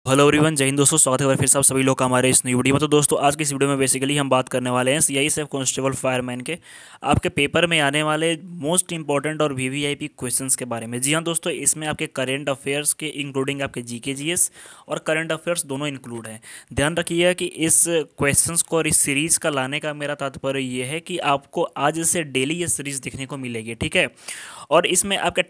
Hello everyone, जय हिंद दोस्तों। स्वागत है फिर से आप सभी लोग का हमारे इस नई वीडियो में। तो दोस्तों आज की इस वीडियो में बेसिकली हम बात करने वाले हैं सीआईएसएफ कांस्टेबल फायरमैन के आपके पेपर में आने वाले मोस्ट इंपॉर्टेंट और वीवीआईपी क्वेश्चंस के बारे में। जी हाँ दोस्तों, इसमें आपके करंट अफेयर्स के इंक्लूडिंग आपके जीके जीएस और करंट अफेयर्स दोनों इंक्लूड हैं। ध्यान रखिएगा कि इस क्वेश्चंस को और इस सीरीज़ का लाने का मेरा तात्पर्य ये है कि आपको आज से डेली ये सीरीज़ देखने को मिलेगी, ठीक है। और इसमें आपके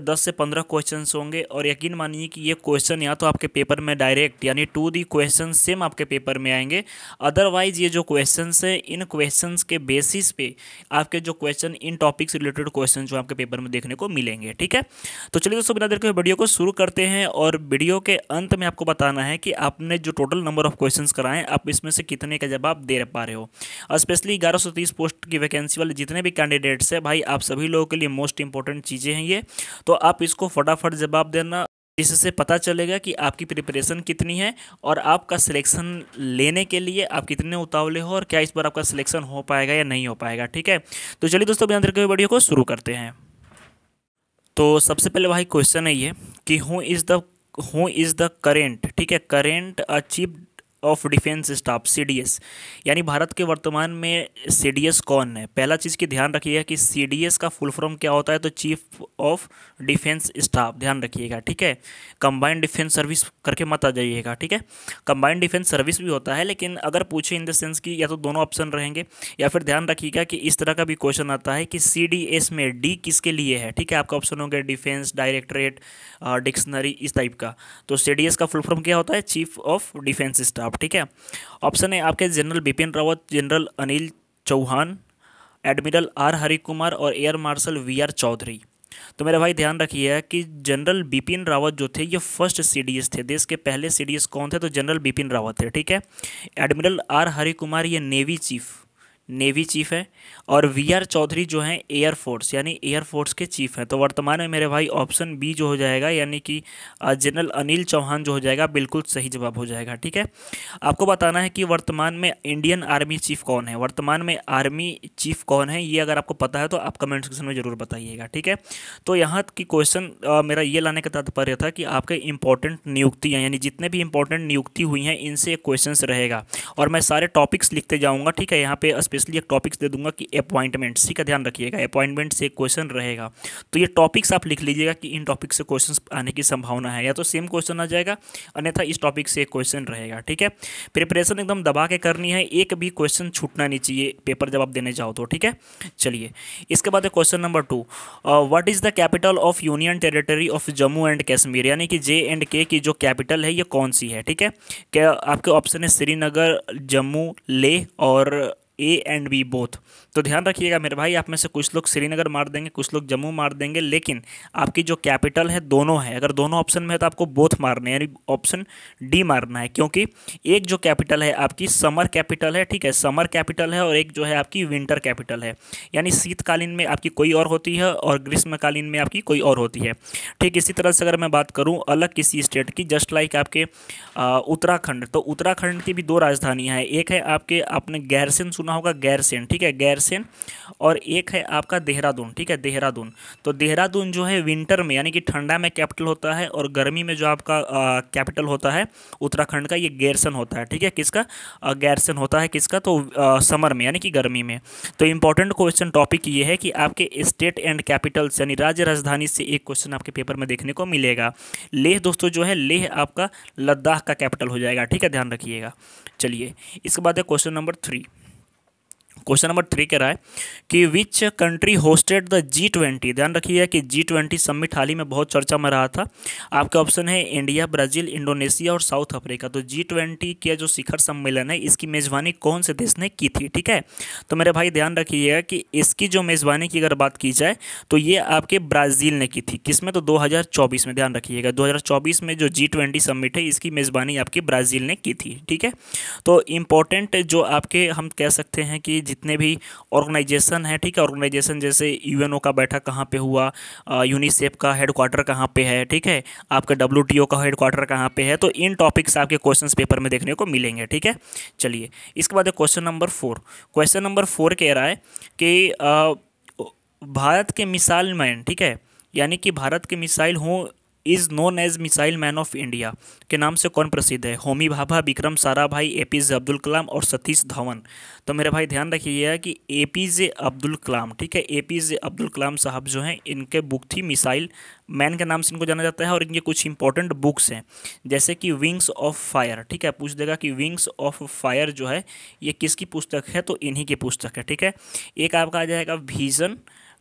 10 से 15 क्वेश्चंस होंगे और यकीन मानिए कि ये क्वेश्चन या तो आपके पेपर में डायरेक्ट यानी टू दी क्वेश्चन सेम आपके पेपर में आएंगे। अदरवाइज ये जो क्वेश्चंस है इन क्वेश्चंस के बेसिस पे आपके जो क्वेश्चन इन टॉपिक से रिलेटेड क्वेश्चन जो आपके पेपर में देखने को मिलेंगे, ठीक है। तो चलिए दोस्तों, बिना देर के वीडियो को शुरू करते हैं और वीडियो के अंत में आपको बताना है कि आपने जो टोटल नंबर ऑफ क्वेश्चंस कराए आप इसमें से कितने का जवाब दे पा रहे हो। स्पेशली 1130 पोस्ट की वैकेंसी वाले जितने भी कैंडिडेट्स हैं भाई, आप सभी लोगों के लिए मोस्ट इंपॉर्टेंट चीज़ें हैं ये। तो आप इसको फटाफट जवाब देना, जिससे पता चलेगा कि आपकी प्रिपरेशन कितनी है और आपका सिलेक्शन लेने के लिए आप कितने उतावले हो और क्या इस बार आपका सिलेक्शन हो पाएगा या नहीं हो पाएगा, ठीक है। तो चलिए दोस्तों, बिना देर के वीडियो को शुरू करते हैं। तो सबसे पहले भाई क्वेश्चन है ये कि हु इज़ द करेंट, ठीक है, current chief of defence staff CDS, यानी भारत के वर्तमान में सीडीएस कौन है। पहला चीज़ की ध्यान रखिएगा कि सीडीएस का फुल फॉर्म क्या होता है, तो चीफ ऑफ डिफेंस स्टाफ, ध्यान रखिएगा, ठीक है। कंबाइंड डिफेंस सर्विस करके मत आ जाइएगा, ठीक है। कंबाइंड डिफेंस सर्विस भी होता है, लेकिन अगर पूछे इन द सेंस की या तो दोनों ऑप्शन रहेंगे या फिर ध्यान रखिएगा कि इस तरह का भी क्वेश्चन आता है कि सीडीएस में डी किसके लिए है, ठीक है। आपका ऑप्शन हो गया डिफेंस डायरेक्टरेट, डिक्शनरी, इस टाइप का। तो सीडीएस का फुल फॉर्म क्या होता है, चीफ ऑफ डिफेंस स्टाफ, ठीक है। ऑप्शन है आपके general Bipin Rawat, general Anil Chauhan, admiral R Hari Kumar और air marshal V R Chaudhary. तो मेरा भाई ध्यान रखिए कि जनरल बिपिन रावत जो थे ये फर्स्ट सीडीएस थे। देश के पहले सीडीएस कौन थे, तो जनरल बिपिन रावत थे, ठीक है। एडमिरल आर हरि कुमार ये नेवी चीफ है और वी आर चौधरी जो हैं एयरफोर्स यानी एयरफोर्स के चीफ हैं। तो वर्तमान में मेरे भाई ऑप्शन बी जो हो जाएगा यानी कि जनरल अनिल चौहान जो हो जाएगा बिल्कुल सही जवाब हो जाएगा, ठीक है। आपको बताना है कि वर्तमान में इंडियन आर्मी चीफ कौन है, वर्तमान में आर्मी चीफ कौन है, ये अगर आपको पता है तो आप कमेंट सेक्शन में जरूर बताइएगा, ठीक है। तो यहाँ की क्वेश्चन मेरा ये लाने का तात्पर्य था कि आपके इंपॉर्टेंट नियुक्तियाँ यानी जितने भी इंपॉर्टेंट नियुक्ति हुई हैं इनसे एक क्वेश्चन रहेगा और मैं सारे टॉपिक्स लिखते जाऊँगा, ठीक है। यहाँ पे स्पेशली एक टॉपिक्स दे दूंगा कि अपॉइंटमेंट्स, ठीक है, ध्यान रखिएगा अपॉइंटमेंट से एक क्वेश्चन रहेगा। तो ये टॉपिक्स आप लिख लीजिएगा कि इन टॉपिक से क्वेश्चंस आने की संभावना है, या तो सेम क्वेश्चन आ जाएगा अन्यथा इस टॉपिक से एक क्वेश्चन रहेगा, ठीक है। प्रिपरेशन एकदम दबा के करनी है, एक भी क्वेश्चन छूटना नहीं चाहिए पेपर जब आप देने जाओ तो, ठीक है। चलिए इसके बाद question number 2, what is the capital of union territory of Jammu and Kashmir, यानी कि JNK की जो कैपिटल है ये कौन सी है, ठीक है। क्या आपके ऑप्शन है श्रीनगर, जम्मू, लेह और A एंड B बोथ। तो ध्यान रखिएगा मेरे भाई, आप में से कुछ लोग श्रीनगर मार देंगे, कुछ लोग जम्मू मार देंगे, लेकिन आपकी जो कैपिटल है दोनों है। अगर दोनों ऑप्शन में है तो आपको बोथ मारना है यानी ऑप्शन डी मारना है, क्योंकि एक जो कैपिटल है आपकी समर कैपिटल है, ठीक है, समर कैपिटल है, और एक जो है आपकी विंटर कैपिटल है, यानी शीतकालीन में आपकी कोई और होती है और ग्रीष्मकालीन में आपकी कोई और होती है। ठीक इसी तरह से अगर मैं बात करूँ अलग किसी स्टेट की, जस्ट लाइक आपके उत्तराखंड, तो उत्तराखंड की भी दो राजधानियाँ हैं, एक है आपके आपने गैरसेन सुना होगा, गैरसेन, ठीक है, गैरसेन, और एक है आपका देहरादून, ठीक है, देहरादून। तो देहरादून जो है विंटर में यानी कि ठंडा में कैपिटल होता है और गर्मी में जो आपका कैपिटल होता है उत्तराखंड का ये गैरसेन होता है, ठीक है। किसका गैरसेन होता है, किसका, तो समर में यानी कि गर्मी में। तो इंपॉर्टेंट क्वेश्चन टॉपिक ये है कि आपके स्टेट एंड कैपिटल्स यानी राज्य राजधानी से एक क्वेश्चन आपके पेपर में देखने को मिलेगा। लेह दोस्तों जो है, लेह आपका लद्दाख का कैपिटल हो जाएगा, ठीक है, ध्यान रखिएगा। चलिए इसके बाद है क्वेश्चन नंबर 3। क्वेश्चन नंबर 3 कह रहा है कि which country hosted the G20, ध्यान रखिएगा कि G20 समिट हाल ही में बहुत चर्चा में रहा था। आपके ऑप्शन है इंडिया, ब्राज़ील, इंडोनेशिया और साउथ अफ्रीका। तो G20 के जो शिखर सम्मेलन है इसकी मेज़बानी कौन से देश ने की थी, ठीक है। तो मेरे भाई ध्यान रखिएगा कि इसकी जो मेज़बानी की अगर बात की जाए तो ये आपके ब्राज़ील ने की थी, किसमें, तो 2024 में। ध्यान रखिएगा 2024 में जो G20 समिट है इसकी मेज़बानी आपकी ब्राज़ील ने की थी, ठीक है। तो इम्पोर्टेंट जो आपके हम कह सकते हैं कि जितने भी ऑर्गेनाइजेशन है, ठीक है, ऑर्गेनाइजेशन जैसे यूएनओ का बैठक कहाँ पे हुआ, यूनिसेफ का हेडक्वार्टर कहाँ पे है, ठीक है, आपका WTO का हेडक्वार्टर कहाँ पे है, तो इन टॉपिक्स आपके क्वेश्चंस पेपर में देखने को मिलेंगे, ठीक है। चलिए इसके बाद क्वेश्चन नंबर 4। क्वेश्चन नंबर 4 कह रहा है कि भारत के मिसाइल मैन, ठीक है, यानी कि भारत के missile who is known as missile man of India के नाम से कौन प्रसिद्ध है? होमी भाभा, विक्रम साराभाई, एपीजे अब्दुल कलाम और सतीश धवन। तो मेरे भाई ध्यान रखिएगा कि एपीजे अब्दुल कलाम, ठीक है, एपीजे अब्दुल कलाम साहब जो हैं इनके बुक थी मिसाइल मैन के नाम से इनको जाना जाता है। और इनके कुछ इंपॉर्टेंट बुक्स हैं जैसे कि विंग्स ऑफ फायर, ठीक है, पूछ देगा कि विंग्स ऑफ फायर जो है ये किसकी पुस्तक है, तो इन्हीं की पुस्तक है, ठीक है। एक आपका आ जाएगा विजन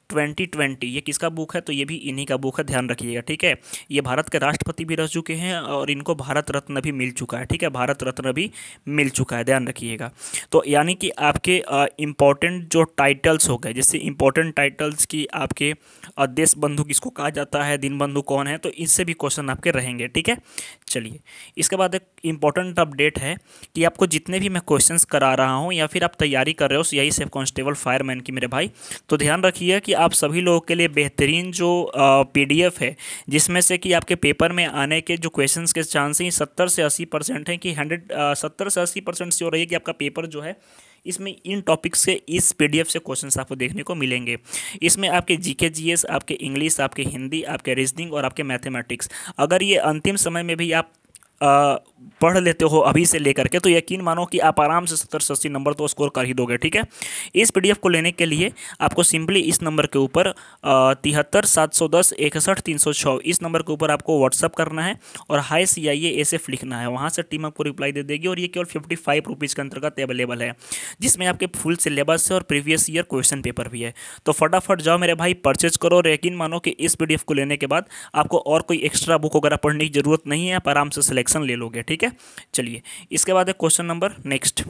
2020, ये किसका बुक है, तो ये भी इन्हीं का बुक है, ध्यान रखिएगा, ठीक है। ये भारत के राष्ट्रपति भी रह चुके हैं और इनको भारत रत्न भी मिल चुका है, ठीक है, भारत रत्न भी मिल चुका है, ध्यान रखिएगा। तो यानी कि आपके इम्पॉर्टेंट जो टाइटल्स हो गए, जैसे इम्पॉर्टेंट टाइटल्स की आपके देश बंधु किसको कहा जाता है, दिन बंधु कौन है, तो इससे भी क्वेश्चन आपके रहेंगे, ठीक है। चलिए, इसके बाद एक इम्पॉर्टेंट अपडेट है कि आपको जितने भी मैं क्वेश्चंस करा रहा हूँ या फिर आप तैयारी कर रहे हो सीआईएसएफ कांस्टेबल फायरमैन की मेरे भाई, तो ध्यान रखिए कि आप सभी लोगों के लिए बेहतरीन जो पीडीएफ है जिसमें से कि आपके पेपर में आने के जो क्वेश्चंस के चांसेस 70 से 80% हैं कि 70 से 80% से हो रही है कि आपका पेपर जो है इसमें इन टॉपिक्स से इस पीडीएफ से क्वेश्चंस आपको देखने को मिलेंगे। इसमें आपके जीके जीएस, आपके इंग्लिश, आपके हिंदी, आपके रीजनिंग और आपके मैथमेटिक्स, अगर ये अंतिम समय में भी आप पढ़ लेते हो अभी से लेकर के, तो यकीन मानो कि आप आराम से 70 से 80 नंबर तो स्कोर कर ही दोगे, ठीक है। इस पीडीएफ को लेने के लिए आपको सिंपली इस नंबर के ऊपर 73 710 61 306 इस नंबर के ऊपर आपको व्हाट्सअप करना है और हाई CIASF लिखना है। वहाँ से टीम आपको रिप्लाई दे देगी और ये केवल 55 रुपीज़ के अंतर्गत अवेलेबल है, जिसमें आपके फुल सिलेबस है और प्रीवियस ईयर क्वेश्चन पेपर भी है। तो फटाफट जाओ मेरे भाई, परचेज करो और यकीन मानो कि इस पीडीएफ को लेने के बाद आपको और कोई एक्स्ट्रा बुक वगैरह पढ़ने की जरूरत नहीं है, आप आराम से सिलेक्शन ले लोगे, ठीक है। चलिए, इसके बाद एक क्वेश्चन नंबर नेक्स्ट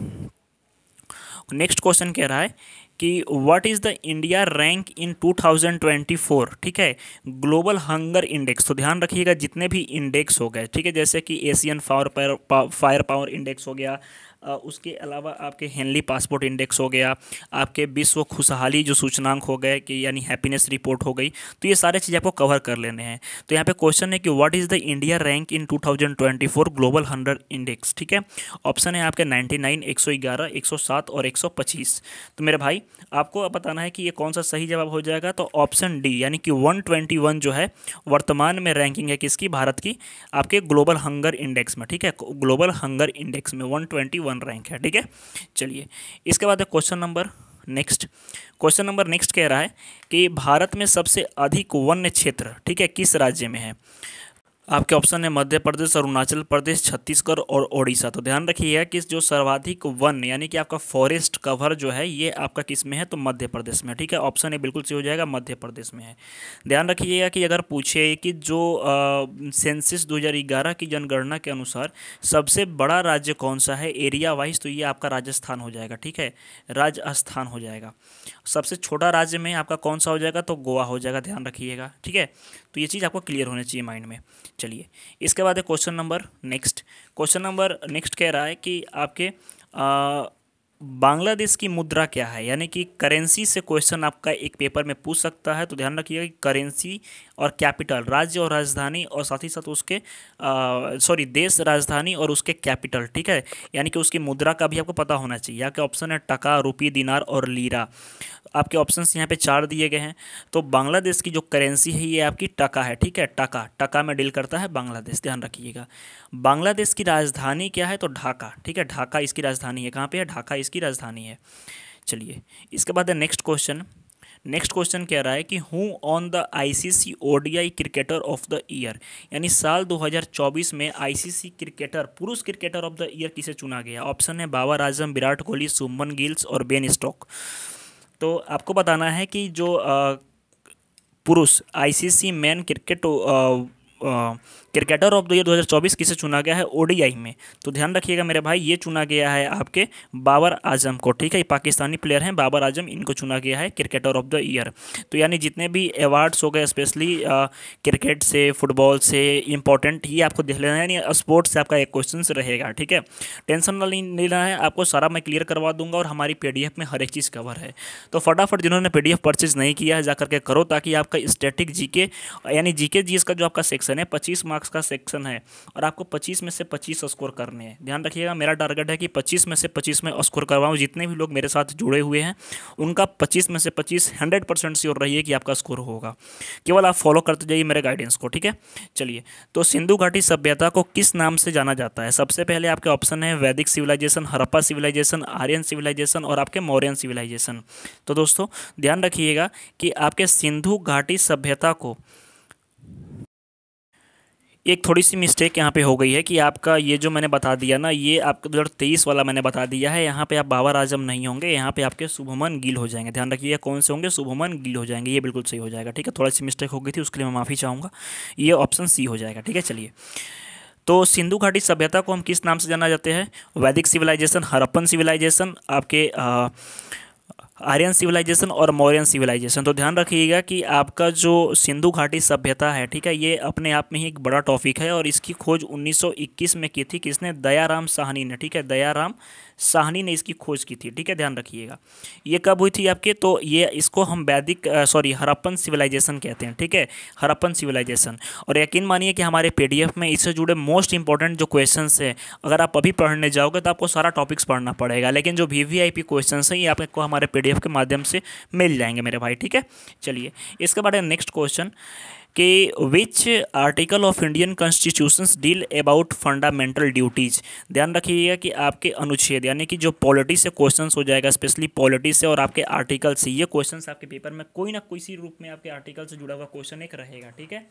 क्वेश्चन कह रहा है कि what is the India rank in 2024, ठीक है, ग्लोबल हंगर इंडेक्स। तो ध्यान रखिएगा जितने भी इंडेक्स हो गए, ठीक है, जैसे कि एशियन फायर पावर इंडेक्स हो गया, उसके अलावा आपके हेनली पासपोर्ट इंडेक्स हो गया, आपके विश्व खुशहाली जो सूचकांक हो गए कि यानी हैप्पीनेस रिपोर्ट हो गई, तो ये सारे चीज़ आपको कवर कर लेने हैं। तो यहाँ पे क्वेश्चन है कि what is the India rank in 2024 global hunger index, ठीक है। ऑप्शन है आपके 99, 111, 107 और 125। तो मेरे भाई आपको बताना है कि ये कौन सा सही जवाब हो जाएगा, तो ऑप्शन डी यानी कि 121 जो है वर्तमान में रैंकिंग है किसकी, भारत की, आपके ग्लोबल हंगर इंडेक्स में, ठीक है, ग्लोबल हंगर इंडेक्स में 121 रैंक है, ठीक है। चलिए, इसके बाद क्वेश्चन नंबर नेक्स्ट कह रहा है कि भारत में सबसे अधिक वन्य क्षेत्र, ठीक है, किस राज्य में है। आपके ऑप्शन है मध्य प्रदेश, अरुणाचल प्रदेश, छत्तीसगढ़ और ओडिशा। तो ध्यान रखिएगा कि जो सर्वाधिक वन यानी कि आपका फॉरेस्ट कवर जो है ये आपका किस में है, तो मध्य प्रदेश में, ठीक है। ऑप्शन ए बिल्कुल सही हो जाएगा, मध्य प्रदेश में है। ध्यान रखिएगा कि अगर पूछे कि जो सेंसस 2011 की जनगणना के अनुसार सबसे बड़ा राज्य कौन सा है एरिया वाइज, तो ये आपका राजस्थान हो जाएगा, ठीक है, राजस्थान हो जाएगा। सबसे छोटा राज्य में आपका कौन सा हो जाएगा, तो गोवा हो जाएगा, ध्यान रखिएगा, ठीक है। तो ये चीज़ आपको क्लियर होनी चाहिए माइंड में। चलिए, इसके बाद क्वेश्चन नंबर नेक्स्ट कह रहा है कि आपके बांग्लादेश की मुद्रा क्या है, यानी कि करेंसी से क्वेश्चन आपका एक पेपर में पूछ सकता है। तो ध्यान रखिएगा कि करेंसी और कैपिटल, राज्य और राजधानी और साथ ही साथ उसके देश, राजधानी और उसके कैपिटल, ठीक है, यानी कि उसकी मुद्रा का भी आपको पता होना चाहिए। आपके ऑप्शन है टका, रुपी, दिनार और लीरा। आपके ऑप्शंस यहाँ पे 4 दिए गए हैं। तो बांग्लादेश की जो करेंसी है ये आपकी टका है, ठीक है, टका में डील करता है बांग्लादेश, ध्यान रखिएगा। बांग्लादेश की राजधानी क्या है, तो ढाका, ठीक है, ढाका इसकी राजधानी है। कहाँ पे है, ढाका इसकी राजधानी है। चलिए, इसके बाद नेक्स्ट क्वेश्चन कह रहा है कि who on the ICC ODI cricketer of the year, यानी साल 2024 में ICC क्रिकेटर, पुरुष क्रिकेटर ऑफ द ईयर किसे चुना गया। ऑप्शन है बाबर आजम, विराट कोहली, शुभमन गिल और बेन स्टोक्स। तो आपको बताना है कि जो पुरुष ICC man cricketer of the year 2024 किसे चुना गया है ODI में। तो ध्यान रखिएगा मेरे भाई, ये चुना गया है आपके बाबर आजम को, ठीक है, ये पाकिस्तानी प्लेयर हैं बाबर आजम, इनको चुना गया है क्रिकेटर ऑफ द ईयर। तो यानी जितने भी अवार्ड्स हो गए स्पेशली क्रिकेट से, फुटबॉल से इंपॉर्टेंट, ये आपको देख लेना है, यानी स्पोर्ट्स से आपका एक क्वेश्चन से ठीक है। टेंशन नहीं लेना है, आपको सारा मैं क्लियर करवा दूंगा और हमारी PDF में हर एक चीज़ कवर है। तो फटाफट जिन्होंने PDF परचेज नहीं किया है जा करके करो, ताकि आपका स्टैटिक GK यानी GK GS का जो आपका सेक्शन है 25 मार्क्स मार्क्स का सेक्शन है और आपको 25 में से 25 स्कोर करने हैं। ध्यान रखिएगा, मेरा टारगेट है कि 25 में से 25 में स्कोर करवाऊँ। जितने भी लोग मेरे साथ जुड़े हुए हैं उनका 25 में से 25 100% श्योर रहिए कि आपका स्कोर होगा। केवल आप फॉलो करते जाइए मेरे गाइडेंस को, ठीक है। चलिए, तो सिंधु घाटी सभ्यता को किस नाम से जाना जाता है? सबसे पहले आपके ऑप्शन है Vedic civilization, Harappa civilization, Aryan civilization और आपके मौर्यन सिविलाइजेशन। तो दोस्तों ध्यान रखिएगा कि आपके सिंधु घाटी सभ्यता को, एक थोड़ी सी मिस्टेक यहाँ पे हो गई है कि आपका ये जो मैंने बता दिया ना, ये आपका 2023 वाला मैंने बता दिया है। यहाँ पे आप बाबर आजम नहीं होंगे, यहाँ पे आपके शुभमन गिल हो जाएंगे। ध्यान रखिए कौन से होंगे, शुभमन गिल हो जाएंगे। ये बिल्कुल सही हो जाएगा, ठीक है। थोड़ी सी मिस्टेक हो गई थी, उसके लिए मैं माफ़ी चाहूँगा। ये ऑप्शन सी हो जाएगा, ठीक है। चलिए, तो सिंधु घाटी सभ्यता को हम किस नाम से जाना जाते हैं? वैदिक सिविलाइजेशन, हड़प्पन सिविलाइजेशन, आपके आर्यन सिविलाइजेशन और मौर्यन सिविलाइजेशन। तो ध्यान रखिएगा कि आपका जो सिंधु घाटी सभ्यता है, ठीक है, ये अपने आप में ही एक बड़ा टॉपिक है और इसकी खोज 1921 में की थी। किसने? दयाराम साहनी ने, ठीक है। दयाराम साहनी ने इसकी खोज की थी, ठीक है। ध्यान रखिएगा ये कब हुई थी आपके, तो ये इसको हम वैदिक हड़प्पन सिविलाइजेशन कहते हैं, ठीक है, हड़प्पन सिविलाइजेशन। और यकीन मानिए कि हमारे पीडीएफ में इससे जुड़े मोस्ट इंपॉर्टेंट जो क्वेश्चंस हैं, अगर आप अभी पढ़ने जाओगे तो आपको सारा टॉपिक्स पढ़ना पड़ेगा, लेकिन जो वीवीआईपी क्वेश्चंस हैं ये आपको हमारे पीडीएफ के माध्यम से मिल जाएंगे मेरे भाई, ठीक है। चलिए, इसके बाद नेक्स्ट क्वेश्चन कि which article of Indian constitutions deal about fundamental duties. ध्यान रखिएगा कि आपके अनुच्छेद यानी कि जो पॉलिटी से क्वेश्चंस हो जाएगा, स्पेशली पॉलिटी से और आपके आर्टिकल से, ये क्वेश्चंस आपके पेपर में कोई ना कोई सी रूप में आपके आर्टिकल से जुड़ा हुआ क्वेश्चन एक रहेगा, ठीक है।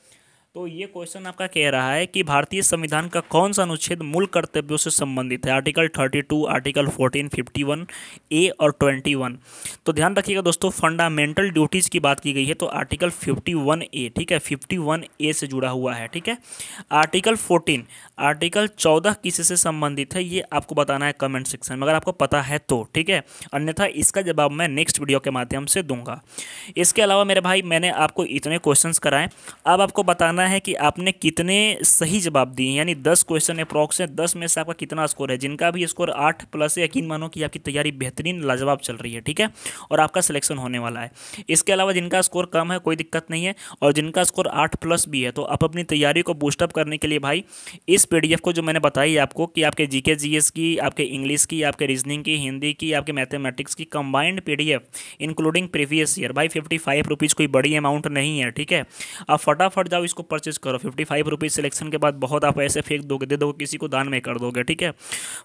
तो ये क्वेश्चन आपका कह रहा है कि भारतीय संविधान का कौन सा अनुच्छेद मूल कर्तव्यों से संबंधित है? आर्टिकल 32, आर्टिकल 14, 51 ए और 21। तो ध्यान रखिएगा दोस्तों, फंडामेंटल ड्यूटीज़ की बात की गई है तो आर्टिकल 51 ए, ठीक है, 51 ए से जुड़ा हुआ है, ठीक है। आर्टिकल 14, आर्टिकल 14 किससे संबंधित है ये आपको बताना है कमेंट सेक्शन में, अगर आपको पता है तो, ठीक है। अन्यथा इसका जवाब मैं नेक्स्ट वीडियो के माध्यम से दूंगा। इसके अलावा मेरे भाई मैंने आपको इतने क्वेश्चंस कराएं, अब आपको बताना है कि आपने कितने सही जवाब दिए, यानी 10 क्वेश्चन अप्रॉक्स है, 10 में से आपका कितना स्कोर है। जिनका भी स्कोर 8+ है, यकीन मानो कि आपकी तैयारी बेहतरीन लाजवाब चल रही है, ठीक है, और आपका सिलेक्शन होने वाला है। इसके अलावा जिनका स्कोर कम है कोई दिक्कत नहीं है, और जिनका स्कोर 8+ भी है तो आप अपनी तैयारी को बूस्टअप करने के लिए भाई इस पीडीएफ को जो मैंने बताई आपको कि आपके जीके जीएस की, आपके इंग्लिश की, आपके रीजनिंग की, हिंदी की, आपके मैथमेटिक्स की combined PDF including previous year, भाई 55 रुपीज़ कोई बड़ी अमाउंट नहीं है, ठीक है। आप फटाफट जाओ इसको परचेज करो। 55 रुपीज़ सिलेक्शन के बाद बहुत आप ऐसे फेंक दोगे, दे दोगे, किसी को दान में कर दोगे, ठीक है।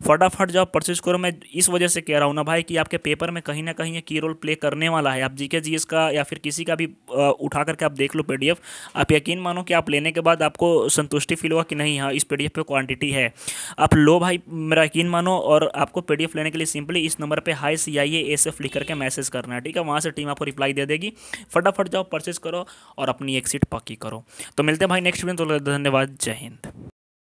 फटाफट जाओ परचेज करो। मैं इस वजह से कह रहा हूँ ना भाई कि आपके पेपर में कहीं ना कहीं ये की रोल प्ले करने वाला है। आप जीके जीएस का या फिर किसी का भी उठा करके आप देख लो पीडीएफ, आप यकीन मानो कि आप लेने के बाद आपको संतुष्टि फील होगा कि नहीं, हाँ इस पीडीएफ पे क्वांटिटी है। आप लो भाई, मेरा यकीन मानो। और आपको पीडीएफ लेने के लिए सिंपली इस नंबर पे हाई CIASF लिख करके मैसेज करना है, ठीक है। वहाँ से टीम आपको रिप्लाई दे देगी। फटाफट जाओ परचेज करो और अपनी एक सीट पक्की करो। तो मिलते हैं भाई नेक्स्ट वीडियो, तो धन्यवाद, जय हिंद।